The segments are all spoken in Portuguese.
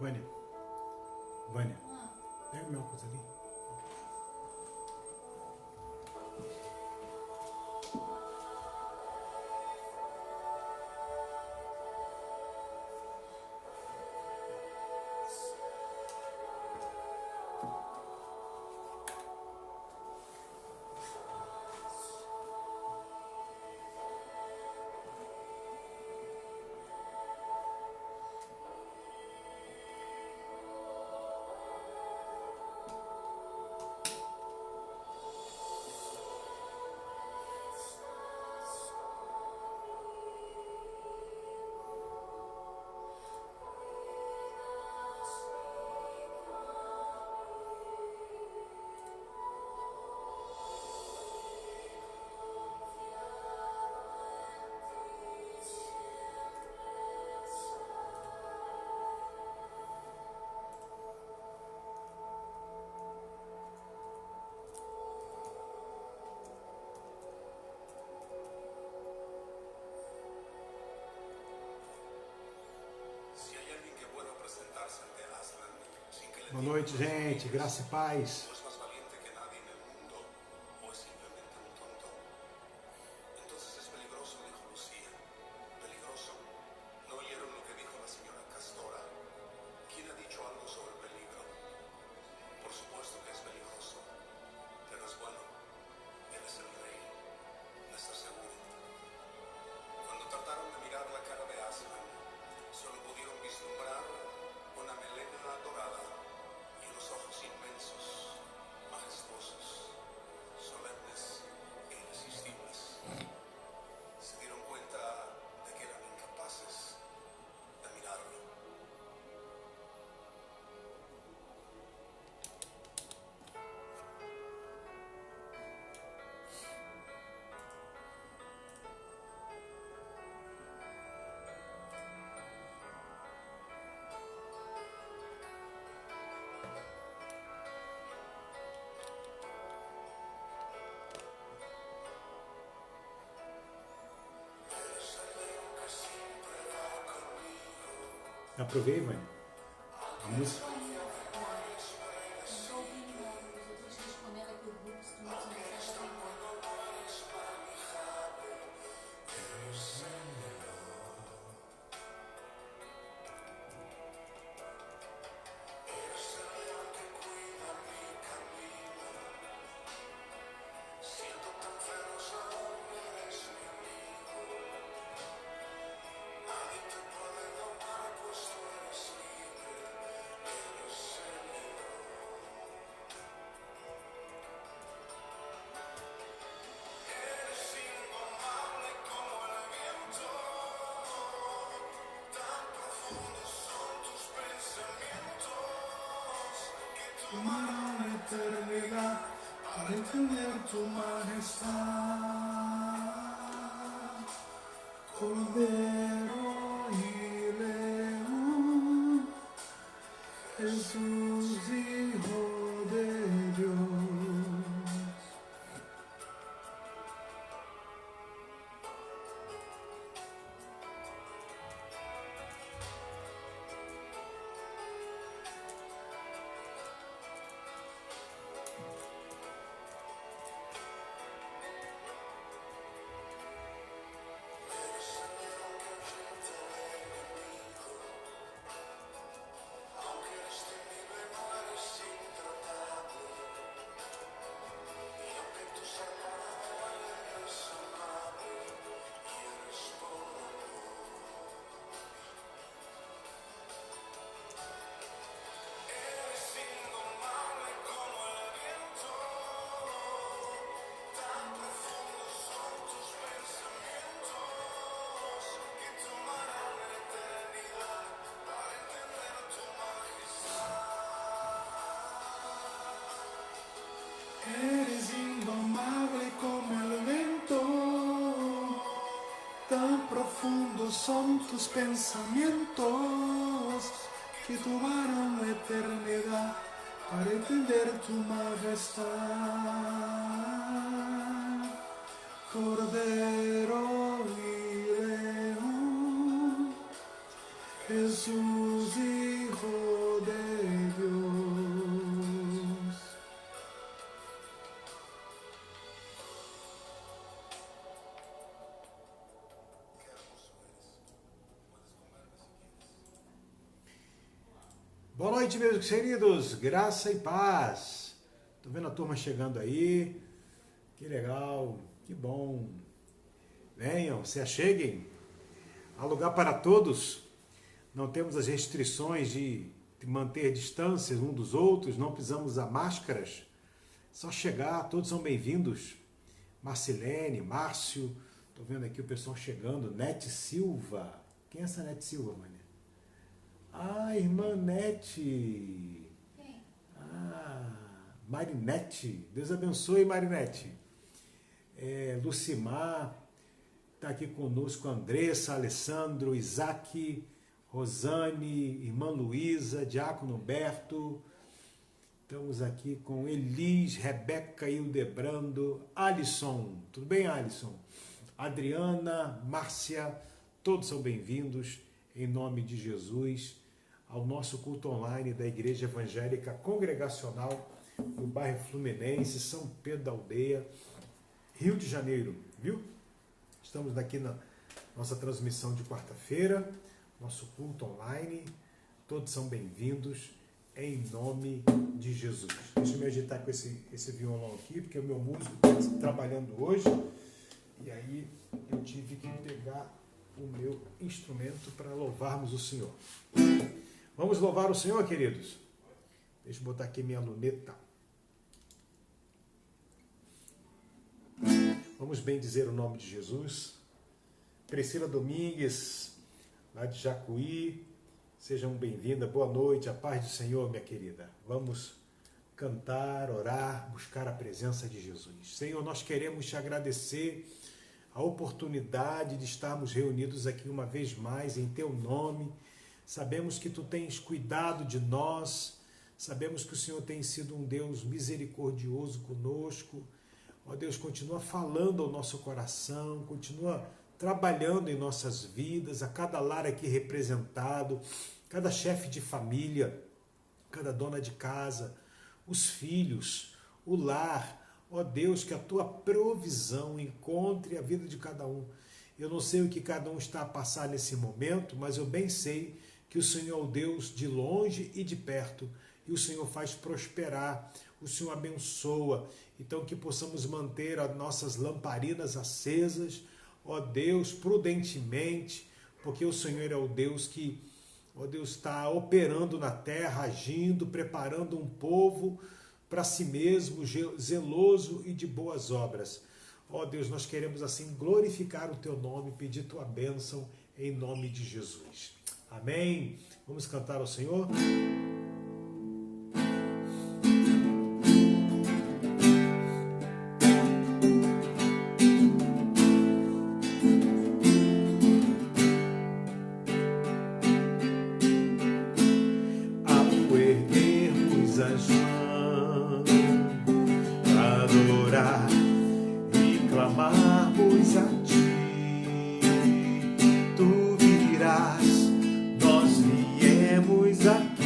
Vânia, Vânia, pega o meu óculos ali. Boa noite, gente. Graça e paz. Aprovei, Vânia. A música. Tomaron la eternidad para entender tu majestad, Cordero y León, Jesús Hijo de Dios. Eres indomable como el viento, tan profundos son tus pensamientos que tomaron la eternidad para entender tu majestad, Cordero y León, Jesús Hijo Boa noite, meus queridos. Graça e paz. Tô vendo a turma chegando aí. Que legal, que bom. Venham, se acheguem. Há lugar para todos. Não temos as restrições de manter distâncias um dos outros. Não precisamos usar máscaras. Só chegar, todos são bem-vindos. Marcilene, Márcio. Tô vendo aqui o pessoal chegando. Nete Silva. Quem é essa Nete Silva, Mané? Ah, irmã Nete. Quem? Ah, Marinete. Deus abençoe, Marinete. Lucimar. Está aqui conosco Andressa, Alessandro, Isaac, Rosane, irmã Luísa, Diácono Humberto. Estamos aqui com Elis, Rebeca, Hildebrando, Alisson. Tudo bem, Alisson? Adriana, Márcia, todos são bem-vindos, em nome de Jesus, ao nosso culto online da Igreja Evangélica Congregacional do bairro Fluminense, São Pedro da Aldeia, Rio de Janeiro, viu? Estamos aqui na nossa transmissão de quarta-feira, nosso culto online, todos são bem-vindos, em nome de Jesus. Deixa eu me agitar com esse violão aqui, porque o meu músico está trabalhando hoje, e aí eu tive que pegar o meu instrumento para louvarmos o Senhor. Vamos louvar o Senhor, queridos? Deixa eu botar aqui minha luneta. Vamos bem dizer o nome de Jesus. Priscila Domingues, lá de Jacuí, sejam bem-vindas, boa noite, a paz do Senhor, minha querida. Vamos cantar, orar, buscar a presença de Jesus. Senhor, nós queremos te agradecer a oportunidade de estarmos reunidos aqui uma vez mais em teu nome. Sabemos que tu tens cuidado de nós, sabemos que o Senhor tem sido um Deus misericordioso conosco. Ó Deus, continua falando ao nosso coração, continua trabalhando em nossas vidas, a cada lar aqui representado, cada chefe de família, cada dona de casa, os filhos, o lar. Ó Deus, que a tua provisão encontre a vida de cada um. Eu não sei o que cada um está a passar nesse momento, mas eu bem sei que o Senhor é o Deus de longe e de perto, e o Senhor faz prosperar, o Senhor abençoa. Então que possamos manter as nossas lamparinas acesas, ó Deus, prudentemente, porque o Senhor é o Deus que, ó Deus, está operando na terra, agindo, preparando um povo para si mesmo, zeloso e de boas obras. Ó Deus, nós queremos assim glorificar o teu nome, pedir tua bênção em nome de Jesus. Amém? Vamos cantar ao Senhor? Ao erguermos as mãos, adorar e clamarmos a ti, tu virás, nós viemos aqui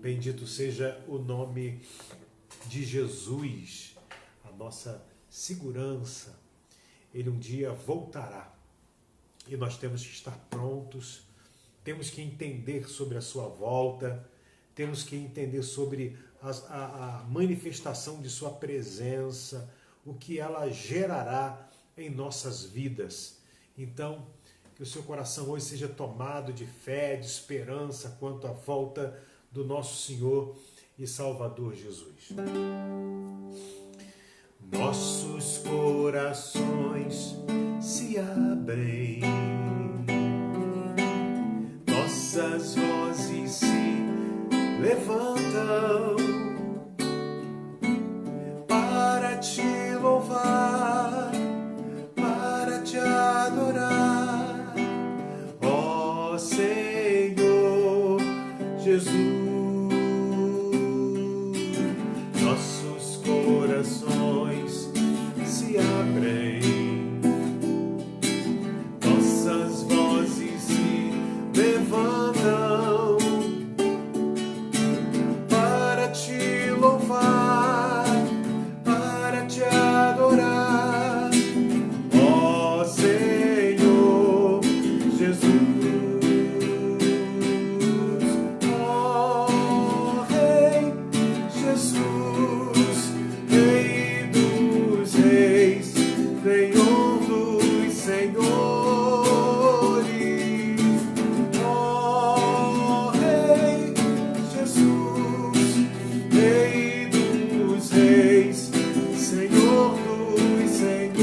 Bendito seja o nome de Jesus, a nossa segurança. Ele um dia voltará e nós temos que estar prontos, temos que entender sobre a sua volta, temos que entender sobre a manifestação de sua presença, o que ela gerará em nossas vidas. Então, que o seu coração hoje seja tomado de fé, de esperança quanto à volta do nosso Senhor e Salvador Jesus. Nossos corações se abrem, nossas vozes se levantam para te louvar, para te adorar, ó Senhor Jesus. Nossos corações se abrem, nossas vozes se levantam para te louvar, para te adorar, ó Senhor Jesus. Ó Rei Jesus, Rei dos reis, Senhor dos senhores. Ó Rei Jesus, Rei dos reis, Senhor dos senhores.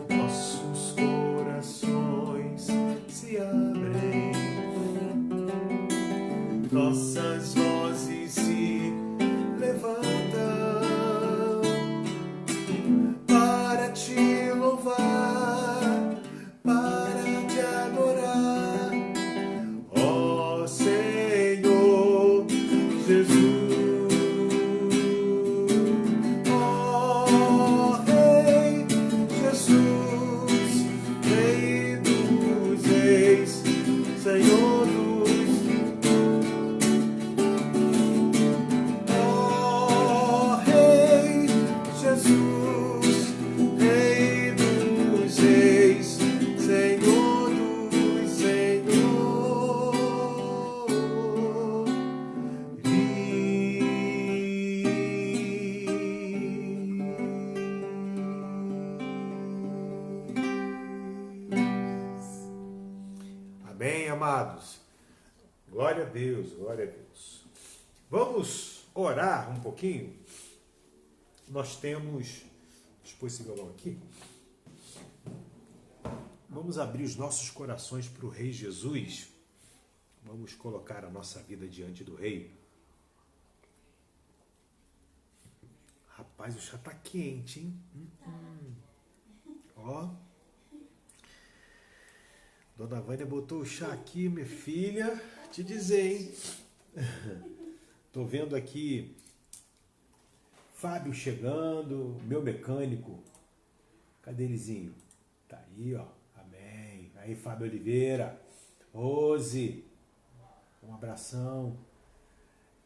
Nossos corações se abrem, nossas vozes se levantam para te louvar, para te adorar, ó Senhor Jesus. Ó Rei Jesus, Rei dos reis, Senhor dos. Ó Rei Jesus, Rei dos reis, Senhor dos senhores. Amém, amados? Glória a Deus, glória a Deus. Vamos orar um pouquinho? Nós temos... Deixa eu pôr esse violão aqui. Vamos abrir os nossos corações para o Rei Jesus. Vamos colocar a nossa vida diante do Rei. Rapaz, o chá tá quente, hein? Ó. Dona Vânia botou o chá aqui, minha filha. Te dizer, hein? Tô vendo aqui Fábio chegando, meu mecânico. Cadê elezinho? Tá aí, ó. Amém. Aí, Fábio Oliveira. Rose. Um abração.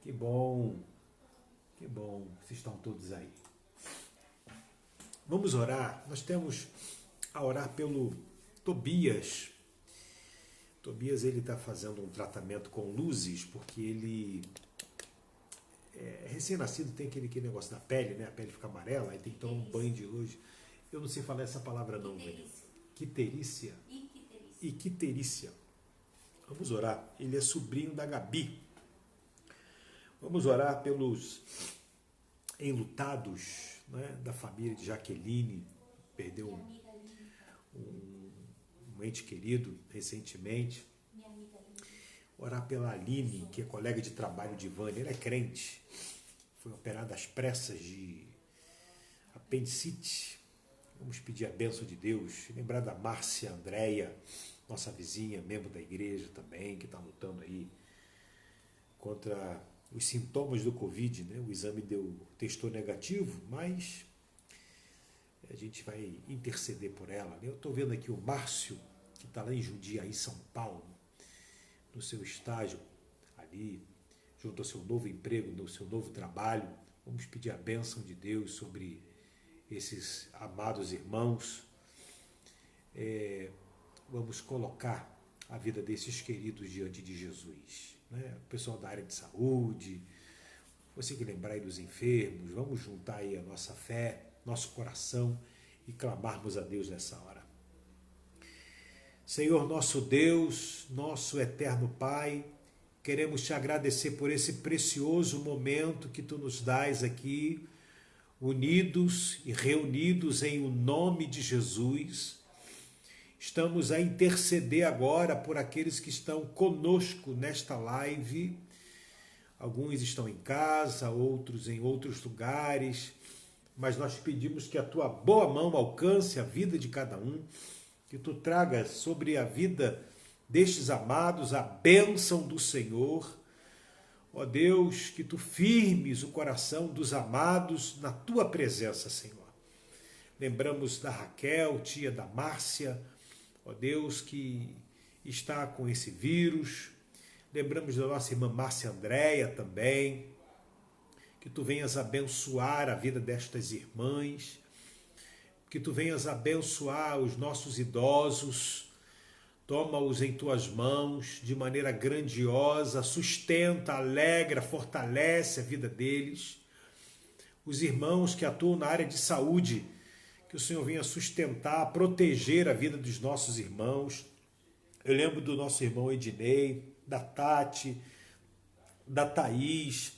Que bom. Que bom. Vocês estão todos aí. Vamos orar. Nós temos a orar pelo Tobias. Tobias, ele está fazendo um tratamento com luzes, porque ele recém-nascido, tem aquele negócio da pele, né? A pele fica amarela, aí tem que tomar um banho de luz. Eu não sei falar essa palavra não, velho. Quiterícia. Iquiterícia. Vamos orar. Ele é sobrinho da Gabi. Vamos orar pelos enlutados, né, da família de Jaqueline. Perdeu um ente querido recentemente. Orar pela Aline, que é colega de trabalho de Vânia. Ela é crente. Foi operada às pressas de apendicite. Vamos pedir a bênção de Deus. Lembrar da Márcia Andréia, nossa vizinha, membro da igreja também, que está lutando aí contra os sintomas do Covid, né? O exame testou negativo, mas a gente vai interceder por ela. Eu estou vendo aqui o Márcio, que está lá em Jundiaí, São Paulo, no seu estágio ali, junto ao seu novo emprego, no seu novo trabalho. Vamos pedir a bênção de Deus sobre esses amados irmãos. Vamos colocar a vida desses queridos diante de Jesus, né? O pessoal da área de saúde, você que lembrar aí dos enfermos, vamos juntar aí a nossa fé, nosso coração e clamarmos a Deus nessa hora. Senhor nosso Deus, nosso eterno Pai, queremos te agradecer por esse precioso momento que tu nos dás aqui, unidos e reunidos em o nome de Jesus. Estamos a interceder agora por aqueles que estão conosco nesta live. Alguns estão em casa, outros em outros lugares, mas nós pedimos que a tua boa mão alcance a vida de cada um, que tu tragas sobre a vida destes amados a bênção do Senhor. Ó Deus, que tu firmes o coração dos amados na tua presença, Senhor. Lembramos da Raquel, tia da Márcia, ó Deus, que está com esse vírus. Lembramos da nossa irmã Márcia Andréia também. Que tu venhas abençoar a vida destas irmãs. Que tu venhas abençoar os nossos idosos. Toma-os em tuas mãos de maneira grandiosa. Sustenta, alegra, fortalece a vida deles. Os irmãos que atuam na área de saúde, que o Senhor venha sustentar, proteger a vida dos nossos irmãos. Eu lembro do nosso irmão Ednei, da Tati, da Thaís.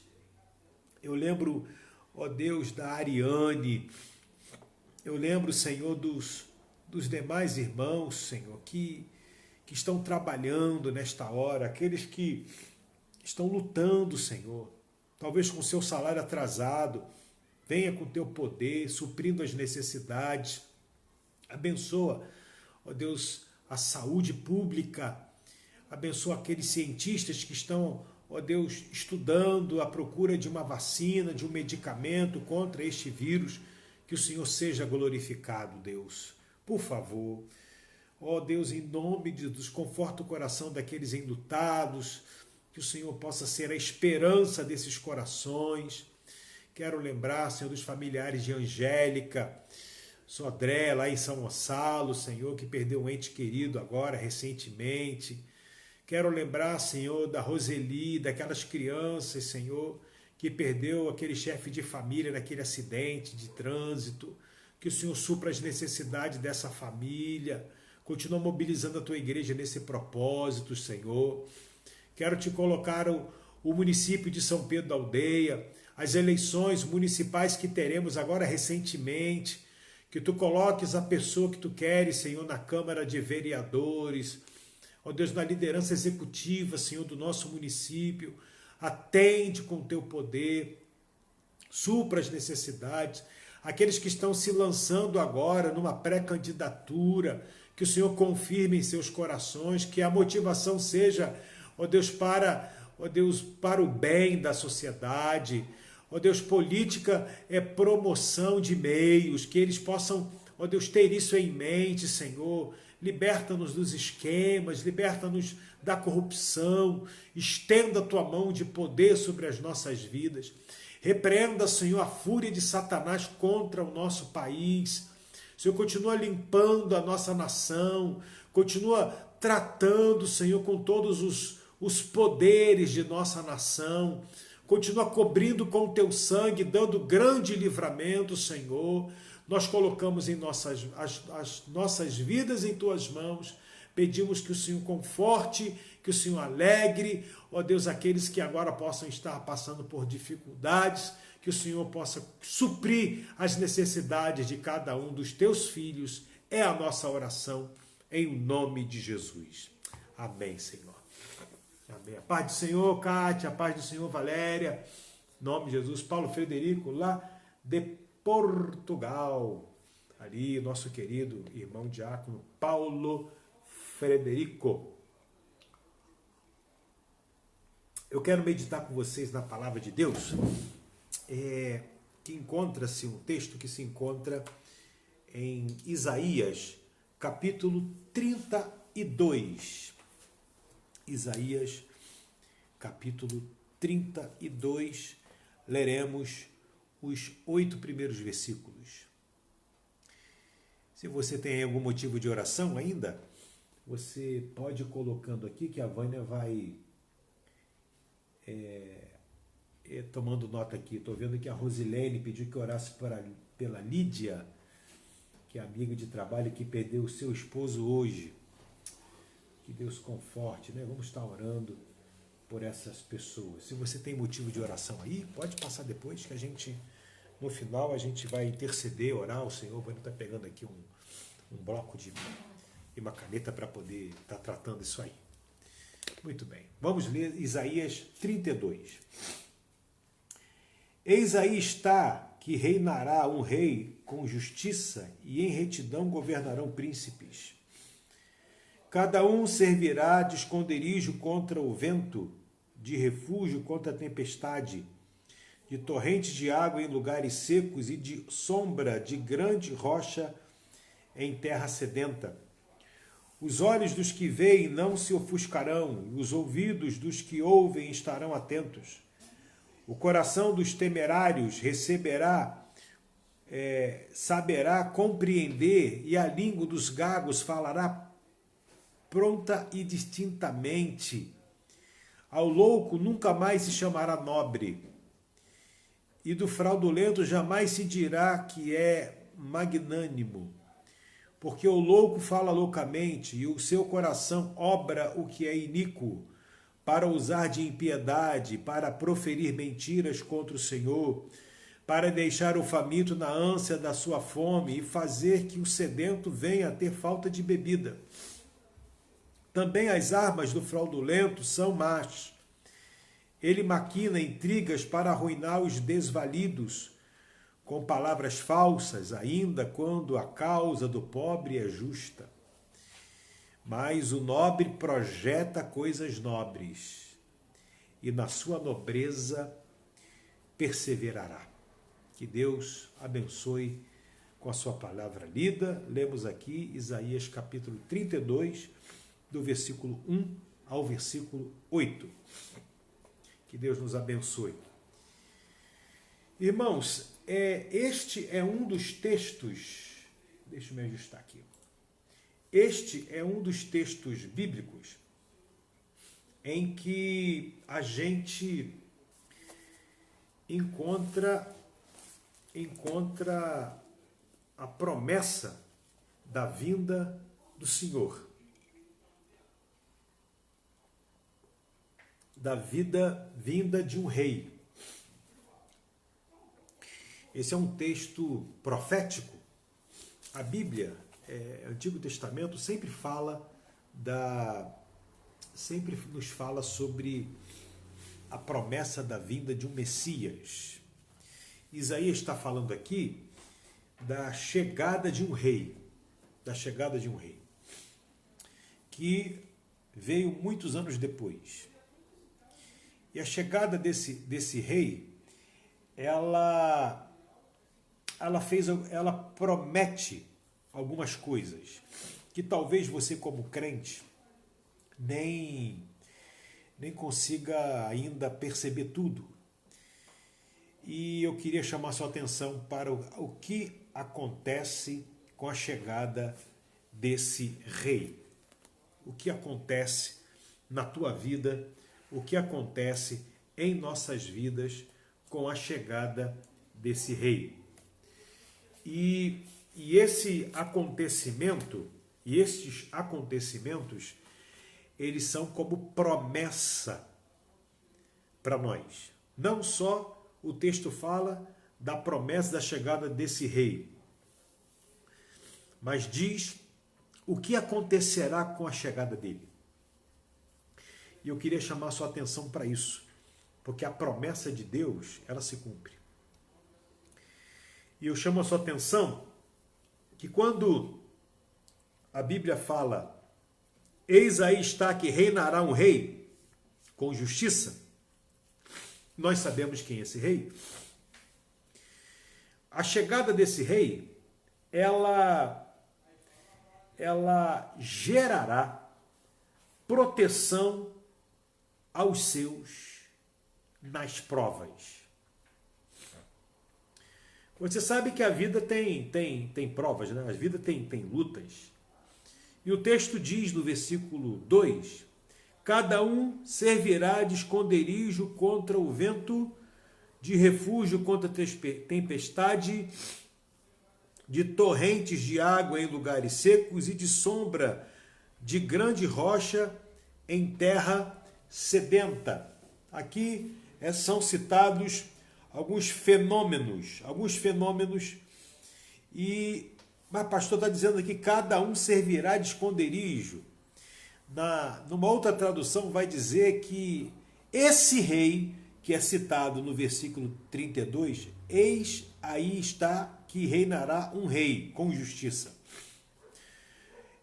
Eu lembro, ó Deus, da Ariane. Eu lembro, Senhor, dos demais irmãos, Senhor, que estão trabalhando nesta hora, aqueles que estão lutando, Senhor, talvez com seu salário atrasado. Venha com teu poder, suprindo as necessidades. Abençoa, ó Deus, a saúde pública. Abençoa aqueles cientistas que estão, ó Deus, estudando à procura de uma vacina, de um medicamento contra este vírus. Que o Senhor seja glorificado, Deus. Por favor, ó Deus, em nome de Deus, conforta o coração daqueles enlutados. Que o Senhor possa ser a esperança desses corações. Quero lembrar, Senhor, dos familiares de Angélica, Sodré, lá em São Gonçalo, Senhor, que perdeu um ente querido agora, recentemente. Quero lembrar, Senhor, da Roseli, daquelas crianças, Senhor, que perdeu aquele chefe de família naquele acidente de trânsito. Que o Senhor supra as necessidades dessa família. Continua mobilizando a tua igreja nesse propósito, Senhor. Quero te colocar o município de São Pedro da Aldeia, as eleições municipais que teremos agora recentemente, que tu coloques a pessoa que tu queres, Senhor, na Câmara de Vereadores, ó Deus, na liderança executiva, Senhor, do nosso município. Atende com o teu poder, supra as necessidades, aqueles que estão se lançando agora numa pré-candidatura, que o Senhor confirme em seus corações, que a motivação seja, ó Deus, para o bem da sociedade. Ó Deus, política é promoção de meios, que eles possam, ó Deus, ter isso em mente, Senhor. Liberta-nos dos esquemas, liberta-nos da corrupção, estenda a tua mão de poder sobre as nossas vidas. Repreenda, Senhor, a fúria de Satanás contra o nosso país. Senhor, continua limpando a nossa nação, continua tratando, Senhor, com todos os poderes de nossa nação. Continua cobrindo com o teu sangue, dando grande livramento, Senhor. Nós colocamos as nossas vidas em tuas mãos. Pedimos que o Senhor conforte, que o Senhor alegre, ó Deus, aqueles que agora possam estar passando por dificuldades, que o Senhor possa suprir as necessidades de cada um dos teus filhos. É a nossa oração, em nome de Jesus. Amém, Senhor. Amém. A paz do Senhor, Kátia, a paz do Senhor, Valéria, em nome de Jesus. Paulo Frederico, lá de Portugal. Ali, nosso querido irmão diácono Paulo Frederico. Eu quero meditar com vocês na palavra de Deus, que encontra-se, um texto que se encontra em Isaías, capítulo 31. 32. Isaías, capítulo 32. Leremos os 8 primeiros versículos. Se você tem algum motivo de oração ainda, você pode ir colocando aqui que a Vânia vai tomando nota aqui. Estou vendo que a Rosilene pediu que orasse pela Lídia, que é amiga de trabalho que perdeu o seu esposo hoje. Que Deus conforte, né? Vamos estar orando por essas pessoas. Se você tem motivo de oração aí, pode passar depois que a gente, no final, a gente vai interceder, orar ao Senhor. Vânia está pegando aqui um bloco e uma caneta para poder estar tratando isso aí. Muito bem. Vamos ler Isaías 32. Eis aí está que reinará um rei com justiça e em retidão governarão príncipes. Cada um servirá de esconderijo contra o vento, de refúgio contra a tempestade, de torrentes de água em lugares secos e de sombra de grande rocha em terra sedenta. Os olhos dos que veem não se ofuscarão, e os ouvidos dos que ouvem estarão atentos. O coração dos temerários saberá compreender, e a língua dos gagos falará pronta e distintamente. Ao louco nunca mais se chamará nobre, e do fraudulento jamais se dirá que é magnânimo. Porque o louco fala loucamente, e o seu coração obra o que é iníquo, para usar de impiedade, para proferir mentiras contra o Senhor, para deixar o faminto na ânsia da sua fome e fazer que o sedento venha a ter falta de bebida. Também as armas do fraudulento são más. Ele maquina intrigas para arruinar os desvalidos, com palavras falsas, ainda quando a causa do pobre é justa. Mas o nobre projeta coisas nobres, e na sua nobreza perseverará. Que Deus abençoe com a sua palavra lida. Lemos aqui Isaías capítulo 32, do versículo 1 ao versículo 8. Que Deus nos abençoe. Irmãos, este é um dos textos, deixa eu me ajustar aqui. Este é um dos textos bíblicos em que a gente encontra a promessa da vinda do Senhor. Da vinda de um rei. Esse é um texto profético. A Bíblia, o Antigo Testamento, sempre nos fala sobre a promessa da vinda de um Messias. Isaías está falando aqui da chegada de um rei, que veio muitos anos depois. E a chegada desse rei, ela promete algumas coisas que talvez você, como crente, nem consiga ainda perceber tudo. E eu queria chamar sua atenção para o que acontece com a chegada desse rei. O que acontece na tua vida, o que acontece em nossas vidas com a chegada desse rei. E esse acontecimento, e estes acontecimentos, eles são como promessa para nós. Não só o texto fala da promessa da chegada desse rei, mas diz o que acontecerá com a chegada dele. E eu queria chamar a sua atenção para isso, porque a promessa de Deus, ela se cumpre. E eu chamo a sua atenção que quando a Bíblia fala, eis aí está que reinará um rei com justiça, nós sabemos quem é esse rei. A chegada desse rei, ela gerará proteção aos seus nas provas. Você sabe que a vida tem provas, né? A vida tem lutas. E o texto diz no versículo 2: cada um servirá de esconderijo contra o vento, de refúgio contra tempestade, de torrentes de água em lugares secos e de sombra de grande rocha em terra sedenta. Aqui são citados alguns fenômenos, mas pastor está dizendo aqui, cada um servirá de esconderijo. Numa outra tradução vai dizer que esse rei, que é citado no versículo 32, eis aí está que reinará um rei com justiça.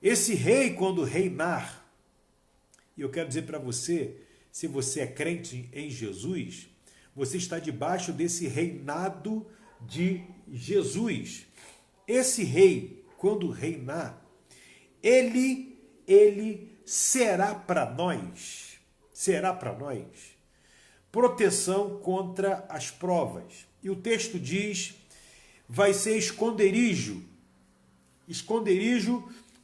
Esse rei, quando reinar, e eu quero dizer para você, se você é crente em Jesus, você está debaixo desse reinado de Jesus. Esse rei, quando reinar, ele será para nós proteção contra as provas. E o texto diz, vai ser esconderijo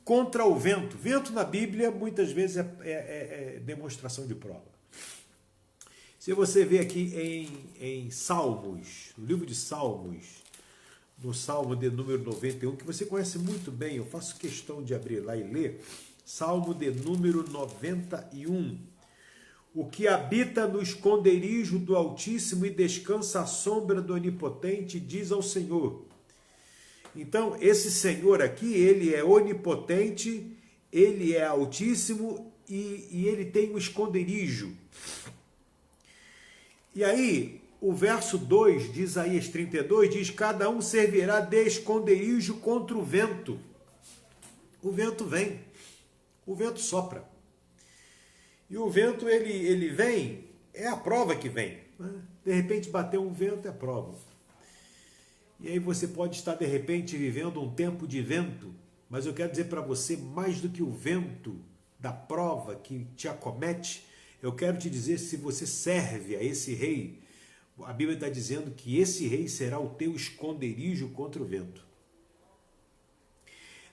contra o vento. Vento na Bíblia muitas vezes é demonstração de prova. Se você vê aqui em Salmos, no livro de Salmos, no Salmo de número 91, que você conhece muito bem, eu faço questão de abrir lá e ler, Salmo de número 91. O que habita no esconderijo do Altíssimo e descansa à sombra do Onipotente, diz ao Senhor. Então, esse Senhor aqui, ele é onipotente, ele é altíssimo e ele tem um esconderijo. E aí, o verso 2 de Isaías 32 diz, cada um servirá de esconderijo contra o vento. O vento vem, o vento sopra. E o vento, ele vem, é a prova que vem. Né? De repente, bateu um vento, é prova. E aí você pode estar, de repente, vivendo um tempo de vento, mas eu quero dizer para você, mais do que o vento da prova que te acomete, eu quero te dizer, se você serve a esse rei, a Bíblia está dizendo que esse rei será o teu esconderijo contra o vento.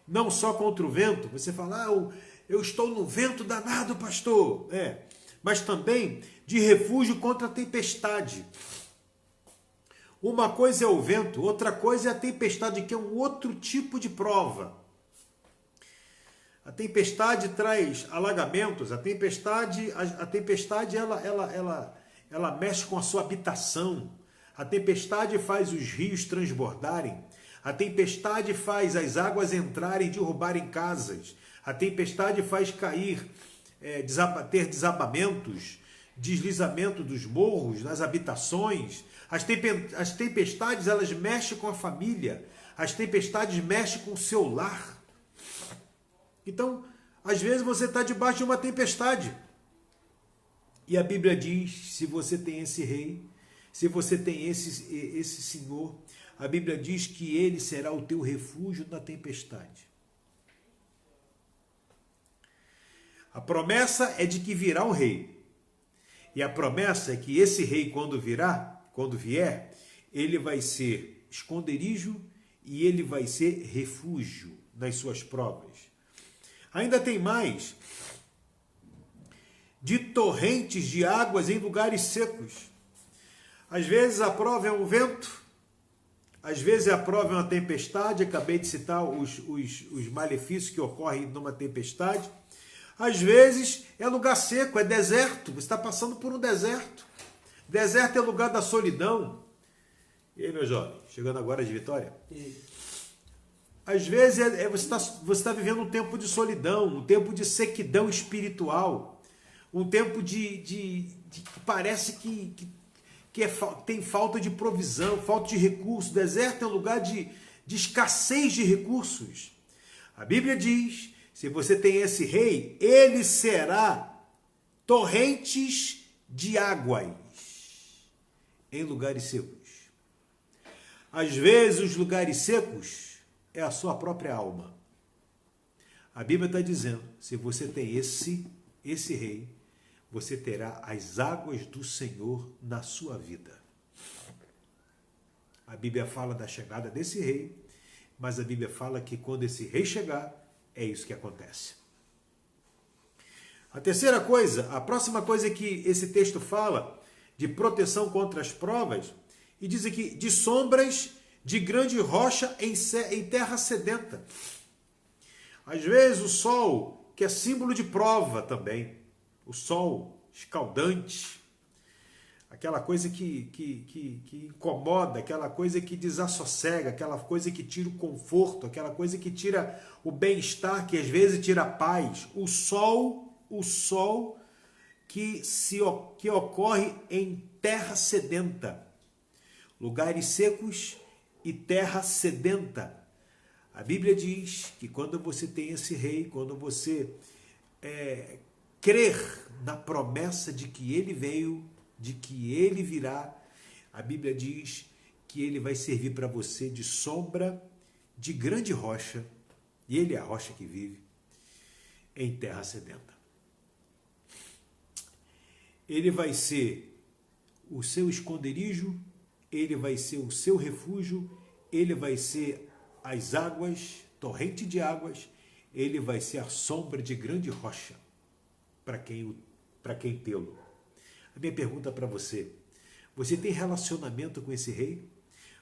Não só contra o vento, você fala, eu estou no vento danado, pastor. Mas também de refúgio contra a tempestade. Uma coisa é o vento, outra coisa é a tempestade, que é um outro tipo de prova. A tempestade traz alagamentos, a tempestade ela mexe com a sua habitação. A tempestade faz os rios transbordarem. A tempestade faz as águas entrarem e derrubarem casas. A tempestade faz cair, ter desabamentos, deslizamento dos morros, nas habitações. As tempestades, elas mexem com a família. As tempestades mexem com o seu lar. Então, às vezes você está debaixo de uma tempestade. E a Bíblia diz, se você tem esse rei, se você tem esse Senhor, a Bíblia diz que ele será o teu refúgio na tempestade. A promessa é de que virá um rei. E a promessa é que esse rei, quando vier, ele vai ser esconderijo e ele vai ser refúgio nas suas provas. Ainda tem mais, de torrentes de águas em lugares secos. Às vezes a prova é um vento, às vezes a prova é uma tempestade, acabei de citar os malefícios que ocorrem numa tempestade. Às vezes é lugar seco, é deserto, você está passando por um deserto. Deserto é lugar da solidão. E aí, meu jovem, chegando agora de Vitória? Às vezes você está vivendo um tempo de solidão, um tempo de sequidão espiritual, um tempo de parece que tem falta de provisão, falta de recursos. O deserto é um lugar de escassez de recursos. A Bíblia diz, se você tem esse rei, ele será torrentes de águas em lugares secos. Às vezes os lugares secos é a sua própria alma. A Bíblia está dizendo, se você tem esse esse rei, você terá as águas do Senhor na sua vida. A Bíblia fala da chegada desse rei, mas a Bíblia fala que quando esse rei chegar, é isso que acontece. A terceira coisa, a próxima coisa que esse texto fala, de proteção contra as provas, e diz aqui, de sombras de grande rocha em terra sedenta. Às vezes o sol, que é símbolo de prova também, o sol escaldante, aquela coisa que incomoda, aquela coisa que desassossega, aquela coisa que tira o conforto, aquela coisa que tira o bem-estar, que às vezes tira a paz. O sol que ocorre em terra sedenta, lugares secos e terra sedenta. A Bíblia diz que quando você tem esse rei, quando você crer na promessa de que ele veio, de que ele virá, a Bíblia diz que ele vai servir para você de sombra de grande rocha, e ele é a rocha que vive em terra sedenta. Ele vai ser o seu esconderijo, ele vai ser o seu refúgio, ele vai ser as águas, torrente de águas, ele vai ser a sombra de grande rocha para quem tê-lo. A minha pergunta para você, você tem relacionamento com esse rei?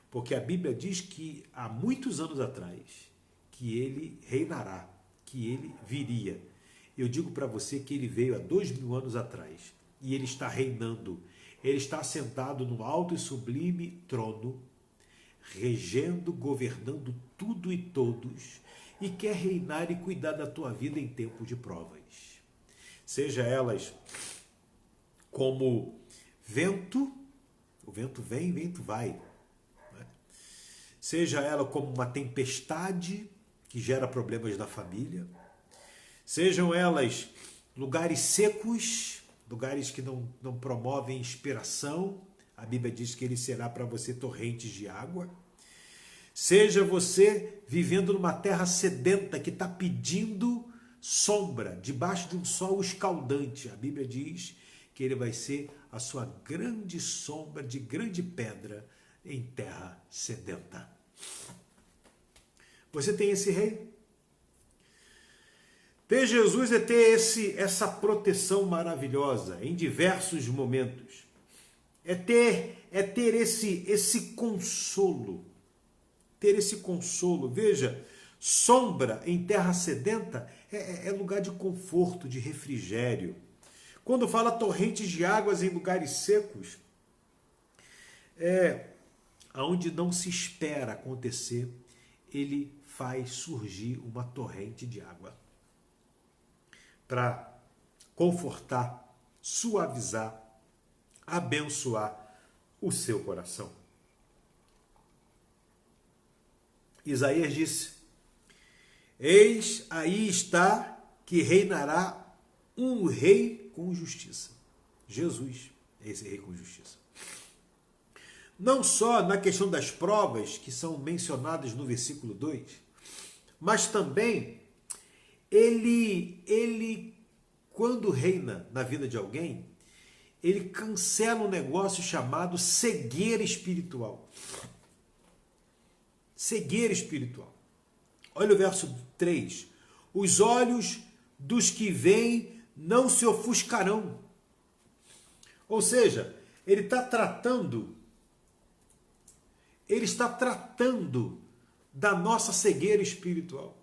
Porque a Bíblia diz que há muitos anos atrás, que ele reinará, que ele viria. Eu digo para você que ele veio há 2000 anos atrás e ele está reinando. Ele está sentado no alto e sublime trono, regendo, governando tudo e todos, e quer reinar e cuidar da tua vida em tempo de provas. Seja elas como vento, o vento vem, o vento vai. Né? Seja ela como uma tempestade que gera problemas na família. Sejam elas lugares secos, lugares que não promovem inspiração. A Bíblia diz que ele será para você torrentes de água. Seja você vivendo numa terra sedenta que está pedindo sombra, debaixo de um sol escaldante. A Bíblia diz que ele vai ser a sua grande sombra de grande pedra em terra sedenta. Você tem esse rei? Ter Jesus é ter essa proteção maravilhosa em diversos momentos. É ter esse consolo. Ter esse consolo. Veja, sombra em terra sedenta é lugar de conforto, de refrigério. Quando fala torrentes de águas em lugares secos, aonde não se espera acontecer, ele faz surgir uma torrente de água para confortar, suavizar, abençoar o seu coração. Isaías disse: eis aí está que reinará um rei com justiça. Jesus é esse rei com justiça. Não só na questão das provas que são mencionadas no versículo 2, mas também ele quando reina na vida de alguém, ele cancela um negócio chamado cegueira espiritual. Cegueira espiritual. Olha o verso 3. Os olhos dos que veem não se ofuscarão. Ou seja, ele está tratando da nossa cegueira espiritual.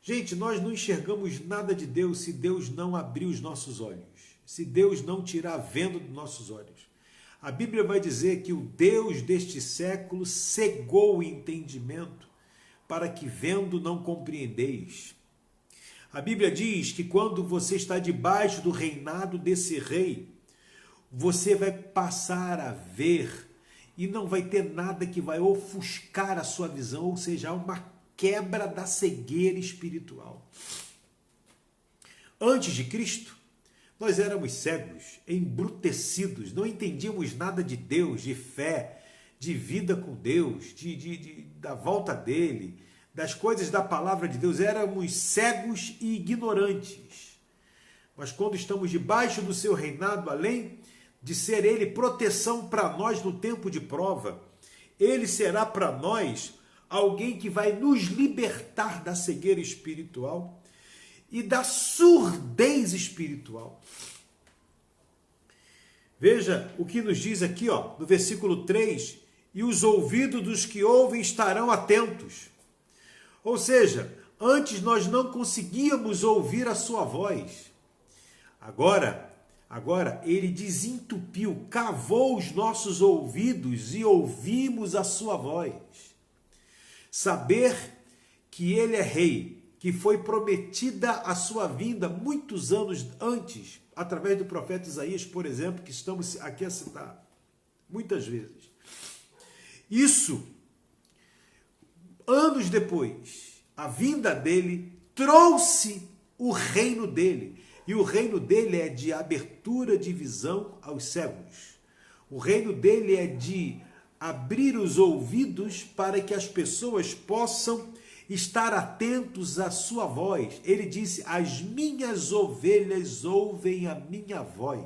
Gente, nós não enxergamos nada de Deus se Deus não abrir os nossos olhos, se Deus não tirar a venda dos nossos olhos. A Bíblia vai dizer que o Deus deste século cegou o entendimento para que vendo não compreendeis. A Bíblia diz que quando você está debaixo do reinado desse rei, você vai passar a ver e não vai ter nada que vai ofuscar a sua visão, ou seja, uma quebra da cegueira espiritual. Antes de Cristo, nós éramos cegos, embrutecidos, não entendíamos nada de Deus, de fé, de vida com Deus, da volta dele, das coisas da palavra de Deus. Éramos cegos e ignorantes. mas quando estamos debaixo do seu reinado, além de ser ele proteção para nós no tempo de prova, ele será para nós alguém que vai nos libertar da cegueira espiritual e da surdez espiritual. Veja o que nos diz aqui, no versículo 3, e os ouvidos dos que ouvem estarão atentos. Ou seja, antes nós não conseguíamos ouvir a sua voz. Agora ele desentupiu, cavou os nossos ouvidos e ouvimos a sua voz. Saber que ele é rei, que foi prometida a sua vinda muitos anos antes, através do profeta Isaías, por exemplo, que estamos aqui a citar muitas vezes. Isso, anos depois, a vinda dele trouxe o reino dele. E o reino dele é de abertura de visão aos cegos. O reino dele é de abrir os ouvidos para que as pessoas possam estar atentos à sua voz. Ele disse, as minhas ovelhas ouvem a minha voz.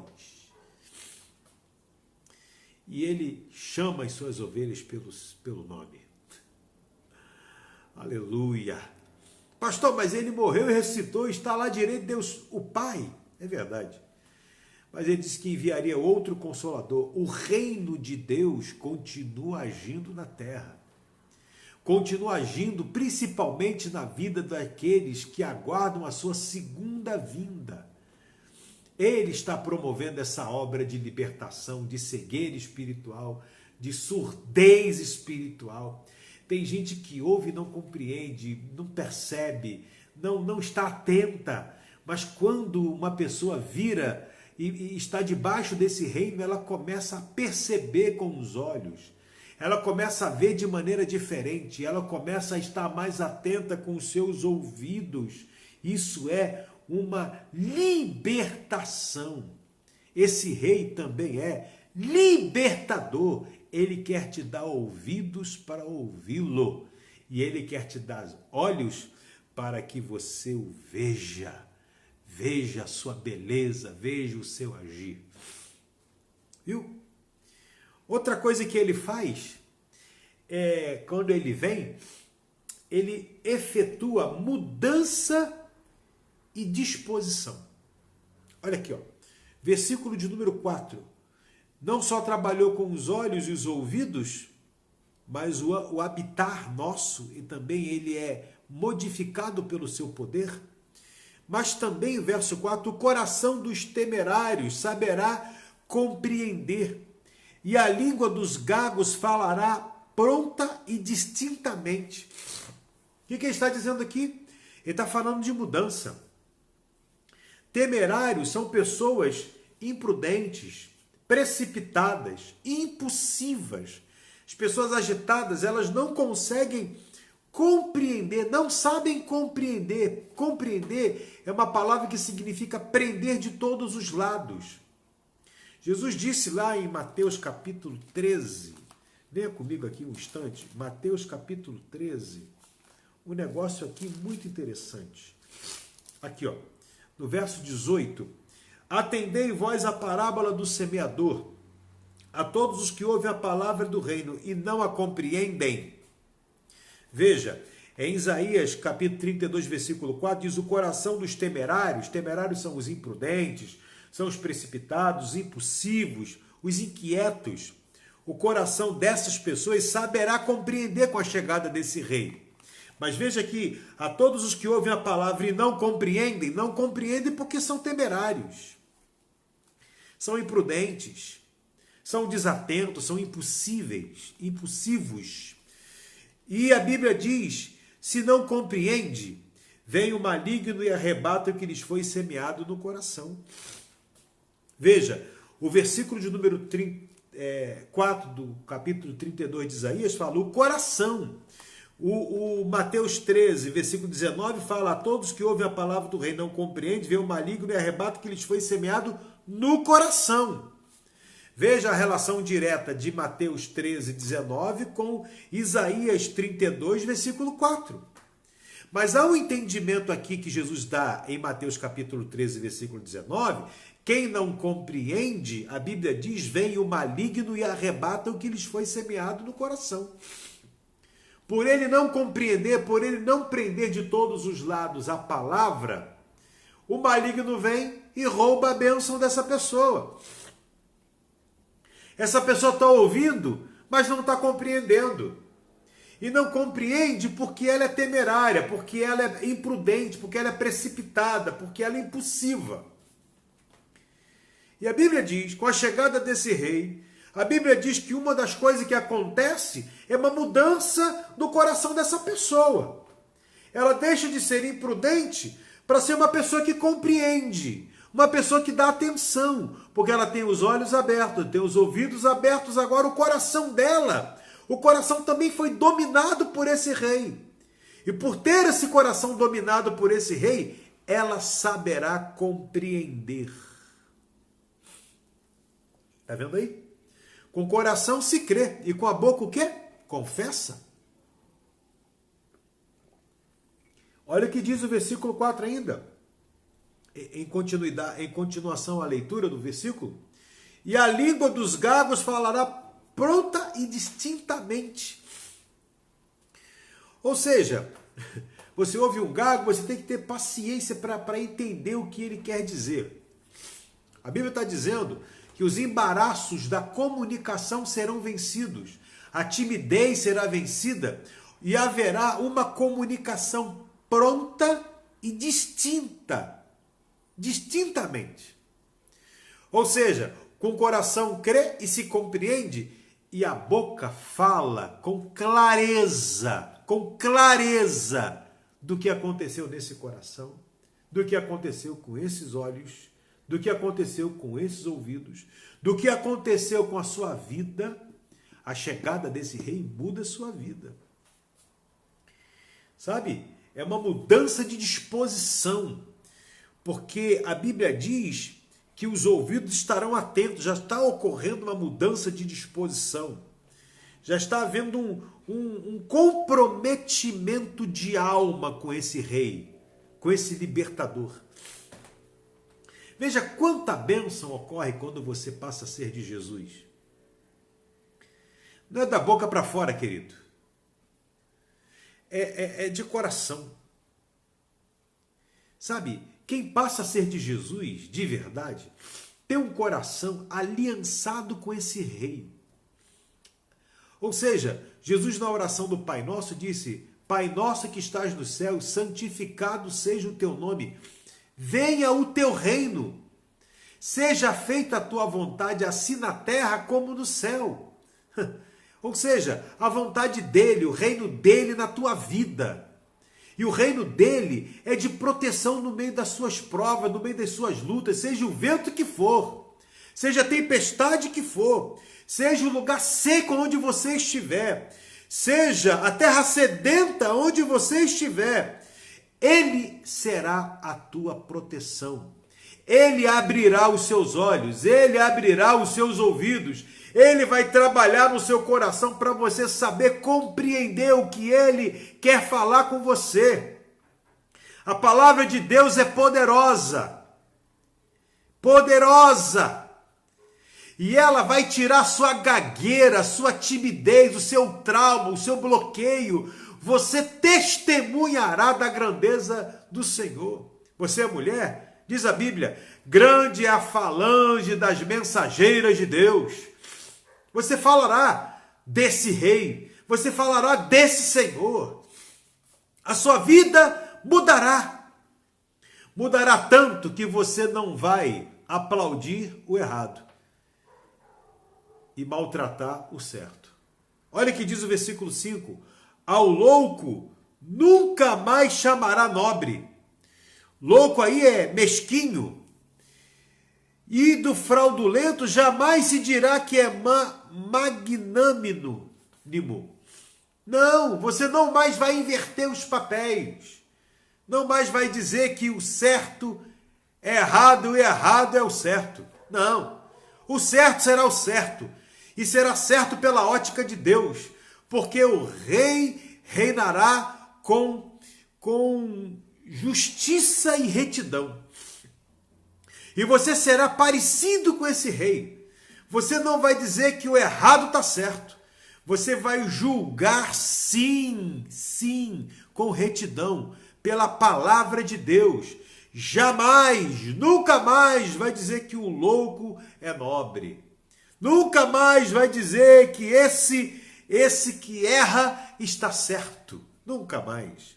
E ele chama as suas ovelhas pelo nome. Aleluia. Pastor, mas ele morreu e ressuscitou, está lá direito de Deus, o Pai. É verdade. Mas ele disse que enviaria outro Consolador. O reino de Deus continua agindo na terra. Continua agindo principalmente na vida daqueles que aguardam a sua segunda vinda. Ele está promovendo essa obra de libertação, de cegueira espiritual, de surdez espiritual. Tem gente que ouve e não compreende, não percebe, não está atenta. Mas quando uma pessoa vira e está debaixo desse reino, ela começa a perceber com os olhos. Ela começa a ver de maneira diferente, ela começa a estar mais atenta com os seus ouvidos. Isso é uma libertação. Esse rei também é libertador. Ele quer te dar ouvidos para ouvi-lo. E ele quer te dar olhos para que você o veja. Veja a sua beleza, veja o seu agir. Viu? Outra coisa que ele faz é, quando ele vem, ele efetua mudança e disposição. Olha aqui, versículo de número 4. Não só trabalhou com os olhos e os ouvidos, mas o habitar nosso, e também ele é modificado pelo seu poder. Mas também, verso 4, o coração dos temerários saberá compreender, e a língua dos gagos falará pronta e distintamente. O que ele está dizendo aqui? Ele está falando de mudança. Temerários são pessoas imprudentes, precipitadas, impulsivas. As pessoas agitadas, elas não conseguem compreender, não sabem compreender. Compreender é uma palavra que significa prender de todos os lados. Jesus disse lá em Mateus capítulo 13, venha comigo aqui um instante, Mateus capítulo 13, um negócio aqui muito interessante. Aqui, no verso 18, atendei vós a parábola do semeador, a todos os que ouvem a palavra do reino e não a compreendem. Veja, em Isaías capítulo 32, versículo 4, diz o coração dos temerários são os imprudentes, são os precipitados, os impulsivos, os inquietos. O coração dessas pessoas saberá compreender com a chegada desse rei. Mas veja que a todos os que ouvem a palavra e não compreendem porque são temerários, são imprudentes, são desatentos, são impulsivos. E a Bíblia diz, se não compreende, vem o maligno e arrebata o que lhes foi semeado no coração. Veja, o versículo de número 4 do capítulo 32 de Isaías fala o coração. O Mateus 13, versículo 19, fala a todos que ouvem a palavra do rei não compreendem, vem o maligno e arrebata o que lhes foi semeado no coração. Veja a relação direta de Mateus 13, 19 com Isaías 32, versículo 4. Mas há um entendimento aqui que Jesus dá em Mateus capítulo 13, versículo 19, quem não compreende, a Bíblia diz, vem o maligno e arrebata o que lhes foi semeado no coração. Por ele não compreender, por ele não prender de todos os lados a palavra, o maligno vem e rouba a bênção dessa pessoa. Essa pessoa está ouvindo, mas não está compreendendo. E não compreende porque ela é temerária, porque ela é imprudente, porque ela é precipitada, porque ela é impulsiva. E a Bíblia diz, com a chegada desse rei, a Bíblia diz que uma das coisas que acontece é uma mudança no coração dessa pessoa. Ela deixa de ser imprudente para ser uma pessoa que compreende, uma pessoa que dá atenção, porque ela tem os olhos abertos, tem os ouvidos abertos, agora o coração dela. O coração também foi dominado por esse rei. E por ter esse coração dominado por esse rei, ela saberá compreender. Está vendo aí? Com o coração se crê. E com a boca o quê? Confessa. Olha o que diz o versículo 4 ainda. Em continuação à leitura do versículo. E a língua dos gagos falará pronta e distintamente. Ou seja, você ouve um gago, você tem que ter paciência para entender o que ele quer dizer. A Bíblia está dizendo que os embaraços da comunicação serão vencidos, a timidez será vencida e haverá uma comunicação pronta e distinta, distintamente. Ou seja, com o coração crê e se compreende e a boca fala com clareza do que aconteceu nesse coração, do que aconteceu com esses olhos, do que aconteceu com esses ouvidos, do que aconteceu com a sua vida. A chegada desse rei muda a sua vida. Sabe? É uma mudança de disposição, porque a Bíblia diz que os ouvidos estarão atentos, já está ocorrendo uma mudança de disposição, já está havendo um comprometimento de alma com esse rei, com esse libertador. Veja quanta bênção ocorre quando você passa a ser de Jesus. Não é da boca para fora, querido. É de coração. Sabe, quem passa a ser de Jesus, de verdade, tem um coração aliançado com esse rei. Ou seja, Jesus na oração do Pai Nosso disse, Pai Nosso que estás no céu, santificado seja o teu nome. Venha o teu reino. Seja feita a tua vontade, assim na terra como no céu. Ou seja, a vontade dele, o reino dele na tua vida. E o reino dele é de proteção no meio das suas provas, no meio das suas lutas, seja o vento que for, seja a tempestade que for, seja o lugar seco onde você estiver, seja a terra sedenta onde você estiver, ele será a tua proteção. Ele abrirá os seus olhos, ele abrirá os seus ouvidos, ele vai trabalhar no seu coração para você saber compreender o que ele quer falar com você. A palavra de Deus é poderosa. Poderosa. E ela vai tirar sua gagueira, sua timidez, o seu trauma, o seu bloqueio. Você testemunhará da grandeza do Senhor. Você é mulher? Diz a Bíblia, grande é a falange das mensageiras de Deus. Você falará desse rei, você falará desse Senhor. A sua vida mudará. Mudará tanto que você não vai aplaudir o errado e maltratar o certo. Olha o que diz o versículo 5. Ao louco nunca mais chamará nobre. Louco aí é mesquinho. E do fraudulento jamais se dirá que é magnânimo. Não, você não mais vai inverter os papéis. Não mais vai dizer que o certo é errado e o errado é o certo. Não, o certo será o certo. E será certo pela ótica de Deus. Porque o rei reinará com com justiça e retidão. E você será parecido com esse rei. Você não vai dizer que o errado está certo. Você vai julgar sim, com retidão, pela palavra de Deus. Jamais, nunca mais vai dizer que o louco é nobre. Nunca mais vai dizer que esse que erra está certo. Nunca mais.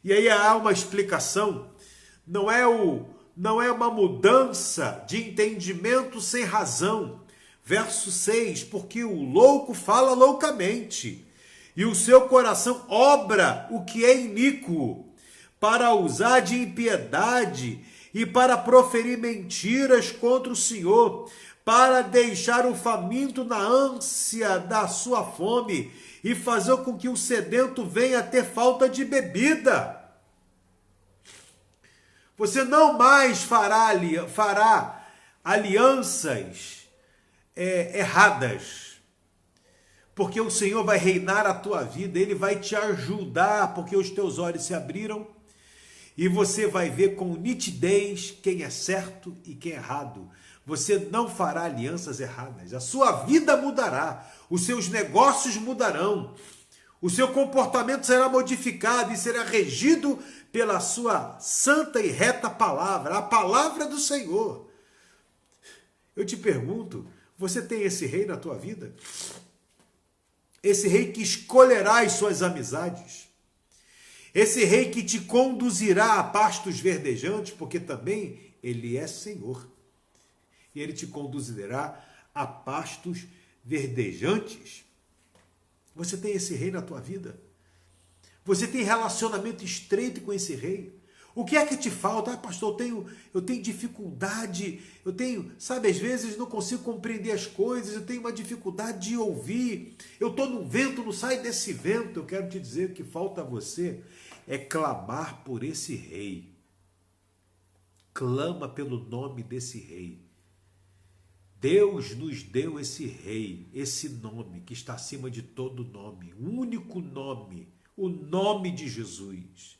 E aí há uma explicação. Não é uma mudança de entendimento sem razão. Verso 6, porque o louco fala loucamente, e o seu coração obra o que é iníquo, para usar de impiedade e para proferir mentiras contra o Senhor, para deixar o faminto na ânsia da sua fome e fazer com que o sedento venha a ter falta de bebida. Você não mais fará alianças erradas, porque o Senhor vai reinar a tua vida, Ele vai te ajudar, porque os teus olhos se abriram e você vai ver com nitidez quem é certo e quem é errado. Você não fará alianças erradas, a sua vida mudará, os seus negócios mudarão, o seu comportamento será modificado e será regido pela sua santa e reta palavra, a palavra do Senhor. Eu te pergunto, você tem esse rei na tua vida? Esse rei que escolherá as suas amizades? Esse rei que te conduzirá a pastos verdejantes, porque também ele é Senhor. E ele te conduzirá a pastos verdejantes. Você tem esse rei na tua vida? Você tem relacionamento estreito com esse rei? O que é que te falta? Pastor, eu tenho dificuldade, às vezes não consigo compreender as coisas, eu tenho uma dificuldade de ouvir, eu estou num vento, não sai desse vento. Eu quero te dizer que falta a você é clamar por esse rei. Clama pelo nome desse rei. Deus nos deu esse rei, esse nome que está acima de todo nome, o único nome, o nome de Jesus.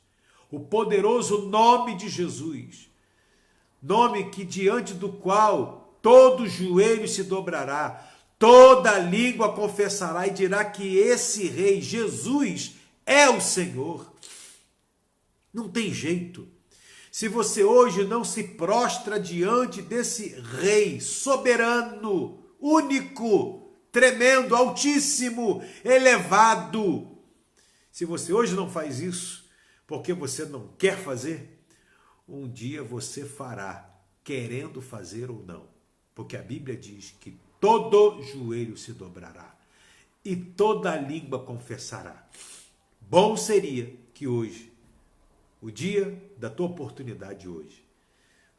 O poderoso nome de Jesus, nome que diante do qual todo joelho se dobrará, toda língua confessará e dirá que esse rei, Jesus, é o Senhor. Não tem jeito. Se você hoje não se prostra diante desse rei soberano, único, tremendo, altíssimo, elevado, se você hoje não faz isso, porque você não quer fazer, um dia você fará, querendo fazer ou não. Porque a Bíblia diz que todo joelho se dobrará e toda língua confessará. Bom seria que hoje, o dia da tua oportunidade hoje,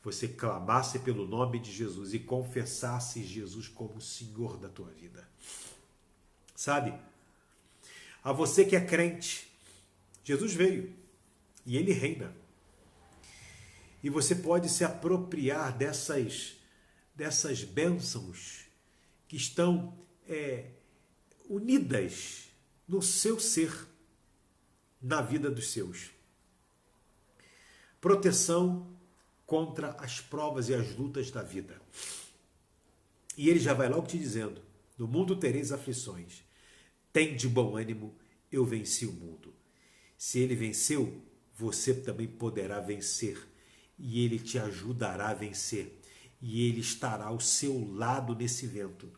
você clamasse pelo nome de Jesus e confessasse Jesus como Senhor da tua vida. Sabe? A você que é crente, Jesus veio. E ele reina. E você pode se apropriar dessas bênçãos que estão unidas no seu ser, na vida dos seus. Proteção contra as provas e as lutas da vida. E ele já vai logo te dizendo, no mundo tereis aflições. Tem de bom ânimo, eu venci o mundo. Se ele venceu, você também poderá vencer, e ele te ajudará a vencer, e ele estará ao seu lado nesse vento,